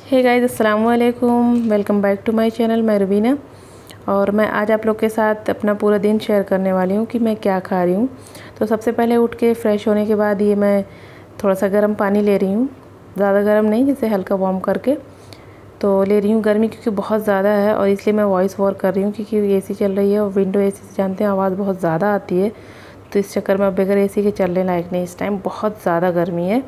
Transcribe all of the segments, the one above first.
हे guys, अस्सलाम वालेकुम। Welcome back to my channel. मैं रुबीना और मैं आज आप लोग के साथ अपना पूरा दिन शेयर करने वाली हूँ कि मैं क्या खा रही हूँ। तो सबसे पहले उठ के फ़्रेश होने के बाद ये मैं थोड़ा सा गर्म पानी ले रही हूँ, ज़्यादा गर्म नहीं, जैसे हल्का वार्म करके तो ले रही हूँ। गर्मी क्योंकि बहुत ज़्यादा है और इसलिए मैं वॉइस ओवर कर रही हूँ क्योंकि एसी चल रही है और विंडो एसी से जानते हैं आवाज़ बहुत ज़्यादा आती है। तो इस चक्कर में अब बगैर एसी के चलने लायक नहीं, इस टाइम बहुत ज़्यादा गर्मी है,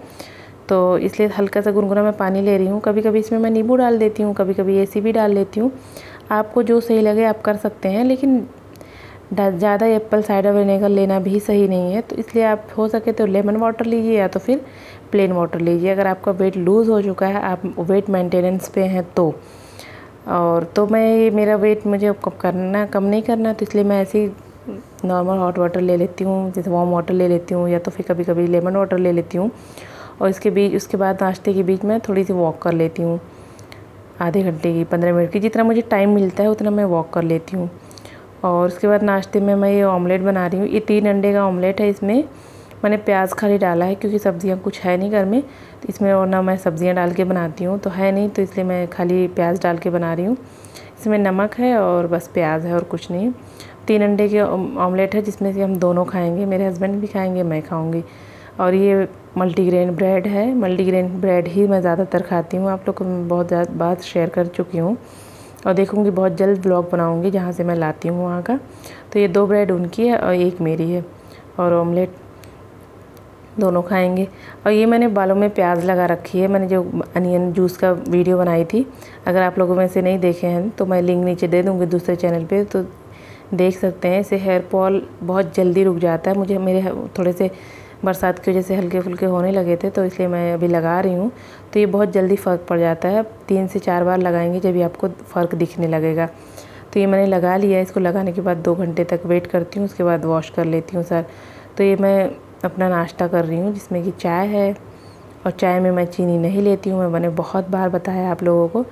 तो इसलिए हल्का सा गुनगुना मैं पानी ले रही हूँ। कभी कभी इसमें मैं नींबू डाल देती हूँ, कभी कभी एसी भी डाल लेती हूँ। आपको जो सही लगे आप कर सकते हैं, लेकिन ज़्यादा एप्पल साइडर विनेगर लेना भी सही नहीं है। तो इसलिए आप हो सके तो लेमन वाटर लीजिए या तो फिर प्लेन वाटर लीजिए। अगर आपका वेट लूज़ हो चुका है, आप वेट मेंटेनेंस पे हैं तो। और तो मैं मेरा वेट मुझे कम नहीं करना, तो इसलिए मैं ऐसे ही नॉर्मल हॉट वाटर ले लेती हूँ, जैसे वार्म वाटर ले लेती हूँ या तो फिर कभी कभी लेमन वाटर ले लेती हूँ। और उसके बाद नाश्ते के बीच में थोड़ी सी वॉक कर लेती हूँ, आधे घंटे की 15 मिनट की, जितना मुझे टाइम मिलता है उतना मैं वॉक कर लेती हूँ। और उसके बाद नाश्ते में मैं ये ऑमलेट बना रही हूँ। ये 3 अंडे का ऑमलेट है। इसमें मैंने प्याज खाली डाला है क्योंकि सब्जियाँ कुछ है नहीं घर में, तो इसमें और ना मैं सब्जियाँ डाल के बनाती हूँ, तो है नहीं, तो इसलिए मैं खाली प्याज डाल के बना रही हूँ। इसमें नमक है और बस प्याज है और कुछ नहीं। 3 अंडे के ऑमलेट है जिसमें से हम दोनों खाएँगे, मेरे हस्बैंड भी खाएँगे, मैं खाऊँगी। और ये मल्टीग्रेन ब्रेड है। मल्टीग्रेन ब्रेड ही मैं ज़्यादातर खाती हूँ, आप लोग को मैं बहुत ज़्यादा बात शेयर कर चुकी हूँ और देखूँगी बहुत जल्द ब्लॉग बनाऊँगी जहाँ से मैं लाती हूँ वहाँ का। तो ये 2 ब्रेड उनकी है और 1 मेरी है, और ऑमलेट दोनों खाएंगे। और ये मैंने बालों में प्याज लगा रखी है, मैंने जो अनियन जूस का वीडियो बनाई थी, अगर आप लोगों में से नहीं देखे हैं तो मैं लिंक नीचे दे दूँगी दूसरे चैनल पे, तो देख सकते हैं। इससे हेयर फॉल बहुत जल्दी रुक जाता है। मुझे मेरे थोड़े से बरसात की वजह से हल्के फुल्के होने लगे थे, तो इसलिए मैं अभी लगा रही हूँ, तो ये बहुत जल्दी फ़र्क पड़ जाता है। 3 से 4 बार लगाएंगे जब भी आपको फ़र्क दिखने लगेगा। तो ये मैंने लगा लिया। इसको लगाने के बाद 2 घंटे तक वेट करती हूँ, उसके बाद वॉश कर लेती हूँ सर। तो ये मैं अपना नाश्ता कर रही हूँ जिसमें कि चाय है, और चाय में मैं चीनी नहीं लेती हूँ। मैंने बहुत बार बताया आप लोगों को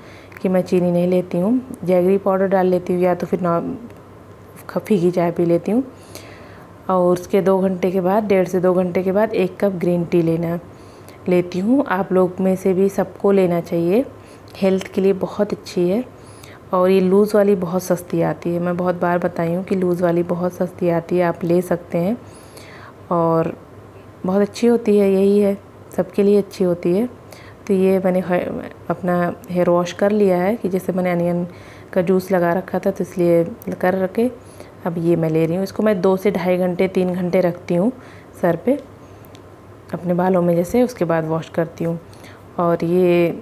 कि मैं चीनी नहीं लेती हूँ, जैगरी पाउडर डाल लेती हूँ या तो फिर फीकी चाय पी लेती हूँ। और उसके 2 घंटे के बाद, 1.5 से 2 घंटे के बाद 1 कप ग्रीन टी लेती हूँ। आप लोग में से भी सबको लेना चाहिए, हेल्थ के लिए बहुत अच्छी है। और ये लूज़ वाली बहुत सस्ती आती है, मैं बहुत बार बताई हूँ कि लूज़ वाली बहुत सस्ती आती है, आप ले सकते हैं और बहुत अच्छी होती है। यही है, सबके लिए अच्छी होती है। तो ये मैंने अपना हेयर वॉश कर लिया है कि जैसे मैंने अनियन का जूस लगा रखा था, तो इसलिए कर रखे। अब ये मैं ले रही हूँ, इसको मैं 2 से ढाई घंटे 3 घंटे रखती हूँ सर पे अपने बालों में जैसे, उसके बाद वॉश करती हूँ। और ये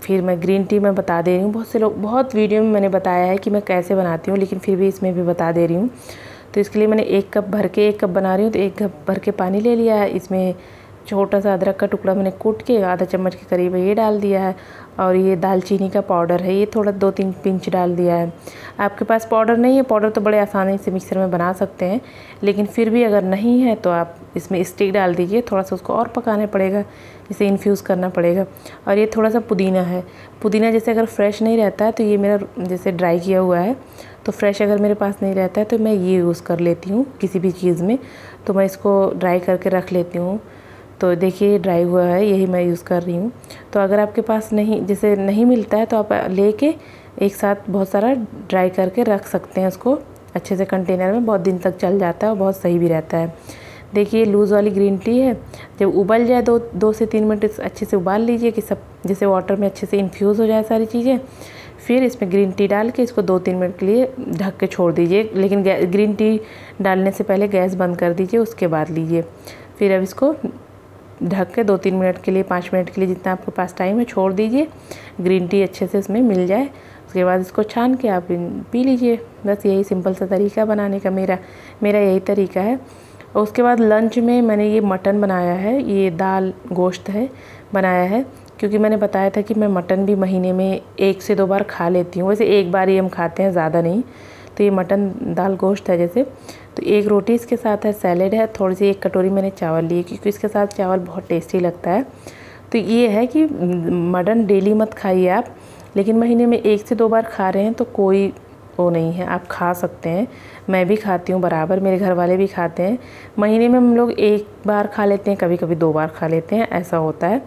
फिर मैं ग्रीन टी मैं बता दे रही हूँ, बहुत से लोग बहुत वीडियो में मैंने बताया है कि मैं कैसे बनाती हूँ, लेकिन फिर भी इसमें भी बता दे रही हूँ। तो इसके लिए मैंने 1 कप भर के 1 कप बना रही हूँ, तो 1 कप भर के पानी ले लिया है। इसमें छोटा सा अदरक का टुकड़ा मैंने कूट के आधा चम्मच के करीब ये डाल दिया है। और ये दालचीनी का पाउडर है, ये थोड़ा 2-3 पिंच डाल दिया है। आपके पास पाउडर नहीं है, पाउडर तो बड़े आसानी से मिक्सर में बना सकते हैं, लेकिन फिर भी अगर नहीं है तो आप इसमें स्टिक डाल दीजिए। थोड़ा सा उसको और पकाना पड़ेगा, इसे इन्फ्यूज़ करना पड़ेगा। और ये थोड़ा सा पुदीना है। पुदीना जैसे अगर फ्रेश नहीं रहता है तो ये मेरा जैसे ड्राई किया हुआ है, तो फ्रेश अगर मेरे पास नहीं रहता है तो मैं ये यूज़ कर लेती हूँ किसी भी चीज़ में, तो मैं इसको ड्राई करके रख लेती हूँ। तो देखिए ड्राई हुआ है, यही मैं यूज़ कर रही हूँ। तो अगर आपके पास जैसे नहीं मिलता है तो आप लेके एक साथ बहुत सारा ड्राई करके रख सकते हैं उसको अच्छे से कंटेनर में, बहुत दिन तक चल जाता है और बहुत सही भी रहता है। देखिए लूज़ वाली ग्रीन टी है, जब उबल जाए 2 से 3 मिनट अच्छे से उबाल लीजिए कि सब जैसे वाटर में अच्छे से इन्फ्यूज़ हो जाए सारी चीज़ें। फिर इसमें ग्रीन टी डाल के इसको 2-3 मिनट के लिए ढक के छोड़ दीजिए, लेकिन ग्रीन टी डालने से पहले गैस बंद कर दीजिए, उसके बाद लीजिए। फिर अब इसको ढक के 2-3 मिनट के लिए, 5 मिनट के लिए, जितना आपके पास टाइम है, छोड़ दीजिए, ग्रीन टी अच्छे से इसमें मिल जाए। उसके बाद इसको छान के आप पी लीजिए। बस यही सिंपल सा तरीका बनाने का मेरा यही तरीका है। और उसके बाद लंच में मैंने ये मटन बनाया है, ये दाल गोश्त है बनाया है, क्योंकि मैंने बताया था कि मैं मटन भी महीने में 1 से 2 बार खा लेती हूँ। वैसे 1 बार ही हम खाते हैं, ज़्यादा नहीं। तो ये मटन दाल गोश्त है जैसे, तो 1 रोटी इसके साथ है, सैलेड है, थोड़ी सी 1 कटोरी मैंने चावल लिए क्योंकि इसके साथ चावल बहुत टेस्टी लगता है। तो ये है कि मटन डेली मत खाइए आप, लेकिन महीने में 1 से 2 बार खा रहे हैं तो कोई वो नहीं है, आप खा सकते हैं। मैं भी खाती हूँ बराबर, मेरे घर वाले भी खाते हैं। महीने में हम लोग 1 बार खा लेते हैं, कभी कभी 2 बार खा लेते हैं, ऐसा होता है।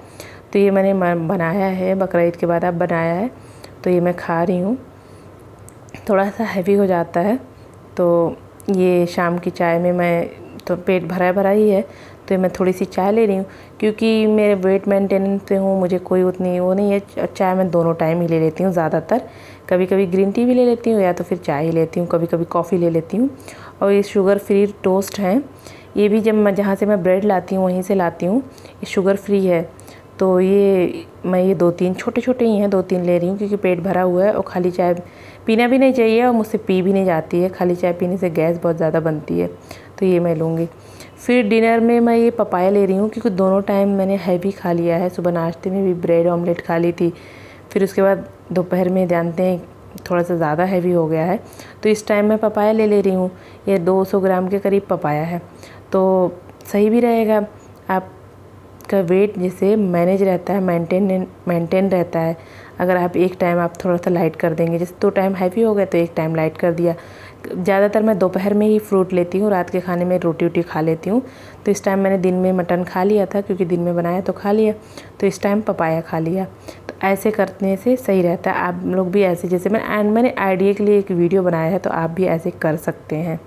तो ये मैंने बनाया है, बकरा ईद के बाद अब बनाया है, तो ये मैं खा रही हूँ। थोड़ा सा हैवी हो जाता है, तो ये शाम की चाय में मैं तो पेट भरा ही है, तो मैं थोड़ी सी चाय ले रही हूँ क्योंकि मेरे वेट मेंटेनेंस पे हूँ, मुझे कोई उतनी वो नहीं है। चाय मैं दोनों टाइम ही ले लेती हूँ ज़्यादातर, कभी कभी ग्रीन टी भी ले लेती हूँ या तो फिर चाय ही लेती हूँ, कभी कभी कॉफ़ी ले लेती हूँ। और ये शुगर फ्री टोस्ट हैं, ये भी जब मैं जहाँ से मैं ब्रेड लाती हूँ वहीं से लाती हूँ, ये शुगर फ्री है। तो ये मैं ये 2-3 छोटे ही हैं, 2-3 ले रही हूँ क्योंकि पेट भरा हुआ है और खाली चाय पीना भी नहीं चाहिए और मुझसे पी भी नहीं जाती है, खाली चाय पीने से गैस बहुत ज़्यादा बनती है, तो ये मैं लूँगी। फिर डिनर में मैं ये पपाया ले रही हूँ क्योंकि दोनों टाइम मैंने हैवी खा लिया है। सुबह नाश्ते में भी ब्रेड ऑमलेट खा ली थी, फिर उसके बाद दोपहर में जानते हैं थोड़ा सा ज़्यादा हैवी हो गया है, तो इस टाइम मैं पपाया ले रही हूँ। ये 200 ग्राम के करीब पपाया है, तो सही भी रहेगा। आपका वेट जैसे मैनेज रहता है, मेंटेन रहता है। अगर आप एक टाइम आप थोड़ा सा लाइट कर देंगे, जैसे 2 टाइम हैवी हो गया तो एक टाइम लाइट कर दिया। ज़्यादातर मैं दोपहर में ही फ्रूट लेती हूँ, रात के खाने में रोटी खा लेती हूँ। तो इस टाइम मैंने दिन में मटन खा लिया था क्योंकि दिन में बनाया तो खा लिया, तो इस टाइम पपाया खा लिया। तो ऐसे करने से सही रहता है। आप लोग भी ऐसे, जैसे मैंने आइडिया के लिए एक वीडियो बनाया है, तो आप भी ऐसे कर सकते हैं।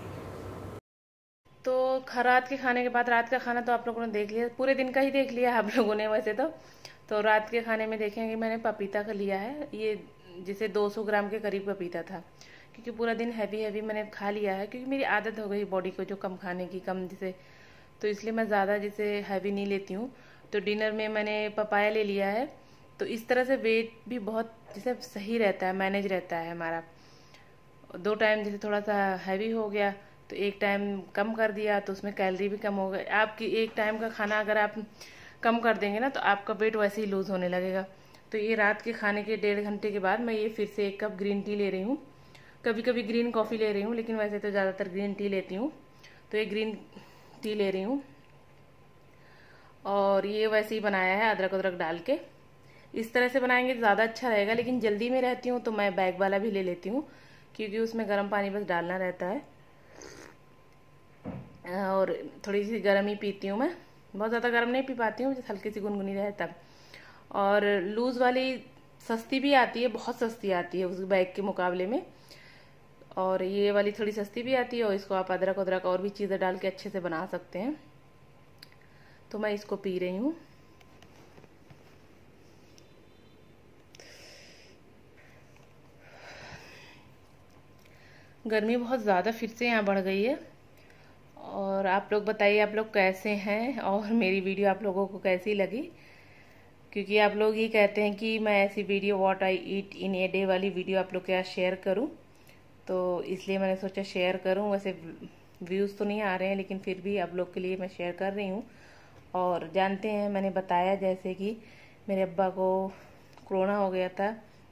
तो रात के खाने के बाद रात का खाना तो आप लोगों ने देख लिया, पूरे दिन का ही देख लिया आप लोगों ने वैसे तो रात के खाने में देखेंगे मैंने पपीता का लिया है, ये जिसे 200 ग्राम के करीब पपीता था क्योंकि पूरा दिन हैवी मैंने खा लिया है, क्योंकि मेरी आदत हो गई बॉडी को जो कम खाने की, कम जैसे, तो इसलिए मैं ज़्यादा जैसे हैवी नहीं लेती हूँ। तो डिनर में मैंने पपाया ले लिया है, तो इस तरह से वेट भी बहुत जैसे सही रहता है, मैनेज रहता है हमारा। 2 टाइम जैसे थोड़ा सा हैवी हो गया तो एक टाइम कम कर दिया, तो उसमें कैलोरी भी कम हो गई। आपकी एक टाइम का खाना अगर आप कम कर देंगे ना तो आपका वेट वैसे ही लूज़ होने लगेगा। तो ये रात के खाने के 1.5 घंटे के बाद मैं ये फिर से 1 कप ग्रीन टी ले रही हूँ। कभी कभी ग्रीन कॉफ़ी ले रही हूँ, लेकिन वैसे तो ज़्यादातर ग्रीन टी लेती हूँ। तो ये ग्रीन टी ले रही हूँ और ये वैसे ही बनाया है अदरक डाल के। इस तरह से बनाएंगे तो ज़्यादा अच्छा रहेगा, लेकिन जल्दी में रहती हूँ तो मैं बैग वाला भी ले लेती हूँ क्योंकि उसमें गर्म पानी बस डालना रहता है और थोड़ी सी गर्म ही पीती हूँ मैं, बहुत ज़्यादा गर्म नहीं पी पाती हूँ, जैसे हल्की सी गुनगुनी रहे तब। और लूज़ वाली सस्ती भी आती है, बहुत सस्ती आती है उस बैग के मुकाबले में, और ये वाली थोड़ी सस्ती भी आती है और इसको आप अदरक और भी चीज़ें डाल के अच्छे से बना सकते हैं। तो मैं इसको पी रही हूँ। गर्मी बहुत ज़्यादा फिर से यहाँ बढ़ गई है, और आप लोग बताइए आप लोग कैसे हैं और मेरी वीडियो आप लोगों को कैसी लगी, क्योंकि आप लोग ही कहते हैं कि मैं ऐसी video what I eat in a day वाली वीडियो आप लोग के साथ शेयर करूं, तो इसलिए मैंने सोचा शेयर करूं। वैसे व्यूज़ तो नहीं आ रहे हैं, लेकिन फिर भी आप लोग के लिए मैं शेयर कर रही हूं। और जानते हैं मैंने बताया जैसे कि मेरे अब्बा को कोरोना हो गया था,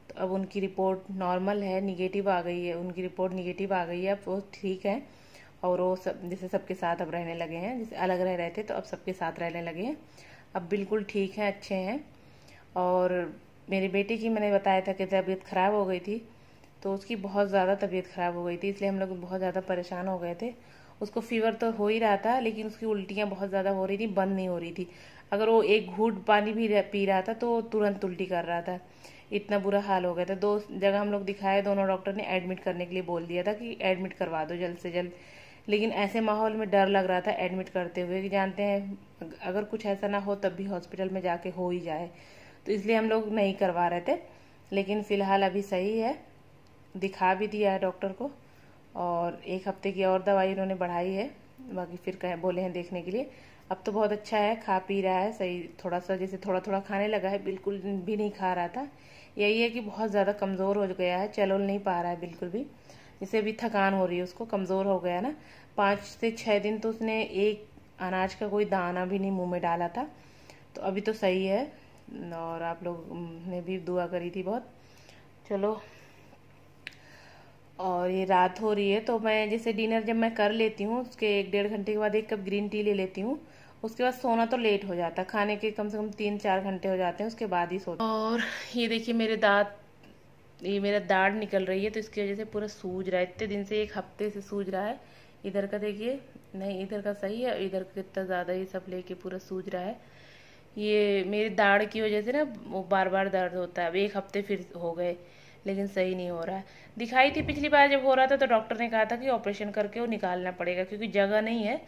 तो अब उनकी रिपोर्ट नॉर्मल है, निगेटिव आ गई है, उनकी रिपोर्ट निगेटिव आ गई है, अब वो ठीक है और वो सब जैसे सबके साथ अब रहने लगे हैं, जैसे अलग रह रहे थे तो अब सबके साथ रहने लगे हैं, अब बिल्कुल ठीक हैं, अच्छे हैं। और मेरी बेटी की मैंने बताया था कि तबीयत ख़राब हो गई थी, तो उसकी बहुत ज़्यादा तबीयत ख़राब हो गई थी, इसलिए हम लोग बहुत ज़्यादा परेशान हो गए थे। उसको फीवर तो हो ही रहा था, लेकिन उसकी उल्टियाँ बहुत ज़्यादा हो रही थी, बंद नहीं हो रही थी। अगर वो एक घूंट पानी भी पी रहा था तो तुरंत उल्टी कर रहा था, इतना बुरा हाल हो गया था। 2 जगह हम लोग दिखाए, दोनों डॉक्टर ने एडमिट करने के लिए बोल दिया था कि एडमिट करवा दो जल्द से जल्द, लेकिन ऐसे माहौल में डर लग रहा था एडमिट करते हुए कि जानते हैं अगर कुछ ऐसा ना हो तब भी हॉस्पिटल में जाके हो ही जाए, तो इसलिए हम लोग नहीं करवा रहे थे। लेकिन फ़िलहाल अभी सही है, दिखा भी दिया है डॉक्टर को, और 1 हफ्ते की और दवाई उन्होंने बढ़ाई है, बाकी फिर बोले हैं देखने के लिए। अब तो बहुत अच्छा है, खा पी रहा है सही, थोड़ा सा जैसे थोड़ा खाने लगा है, बिल्कुल भी नहीं खा रहा था। यही है कि बहुत ज़्यादा कमज़ोर हो गया है, चल नहीं पा रहा है बिल्कुल भी, जैसे अभी थकान हो रही है उसको, कमज़ोर हो गया ना। 5 से 6 दिन तो उसने एक अनाज का कोई दाना भी नहीं मुंह में डाला था, तो अभी तो सही है। और आप लोग ने भी दुआ करी थी बहुत, चलो। और ये रात हो रही है, तो मैं जैसे डिनर जब मैं कर लेती हूँ उसके 1-1.5 घंटे के बाद 1 कप ग्रीन टी ले लेती हूँ, उसके बाद सोना तो लेट हो जाता है, खाने के कम से कम 3-4 घंटे हो जाते हैं, उसके बाद ही सोता। और ये देखिए मेरे दांत, ये मेरा दाढ़ निकल रही है, तो इसकी वजह से पूरा सूज रहा है, इतने दिन से 1 हफ्ते से सूज रहा है। इधर का देखिए, नहीं इधर का सही है, इधर का कितना ज़्यादा ये सब लेके पूरा सूज रहा है। ये मेरी दाढ़ की वजह से ना वो बार बार दर्द होता है। अब 1 हफ्ते फिर हो गए लेकिन सही नहीं हो रहा है। दिखाई थी पिछली बार जब हो रहा था तो डॉक्टर ने कहा था कि ऑपरेशन करके वो निकालना पड़ेगा, क्योंकि जगह नहीं है,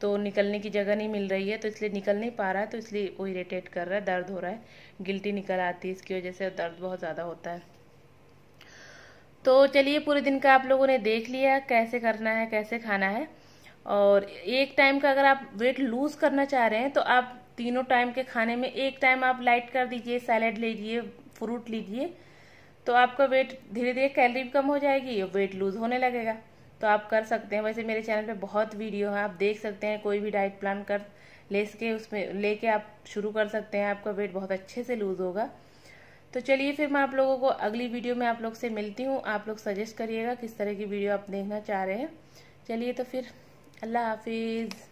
तो निकलने की जगह नहीं मिल रही है, तो इसलिए निकल नहीं पा रहा है, तो इसलिए वो इरिटेट कर रहा है, दर्द हो रहा है, गिल्टी निकल आती है इसकी वजह से, दर्द बहुत ज़्यादा होता है। तो चलिए, पूरे दिन का आप लोगों ने देख लिया कैसे करना है, कैसे खाना है। और एक टाइम का अगर आप वेट लूज करना चाह रहे हैं तो आप तीनों टाइम के खाने में एक टाइम आप लाइट कर दीजिए, सैलेड लीजिए, फ्रूट लीजिए, तो आपका वेट धीरे धीरे, कैलोरी भी कम हो जाएगी और वेट लूज होने लगेगा। तो आप कर सकते हैं। वैसे मेरे चैनल पे बहुत वीडियो है, आप देख सकते हैं, कोई भी डाइट प्लान कर लेके उसमें लेके आप शुरू कर सकते हैं, आपका वेट बहुत अच्छे से लूज होगा। तो चलिए फिर मैं आप लोगों को अगली वीडियो में आप लोग से मिलती हूँ। आप लोग सजेस्ट करिएगा किस तरह की वीडियो आप देखना चाह रहे हैं। चलिए तो फिर, अल्लाह हाफिज़।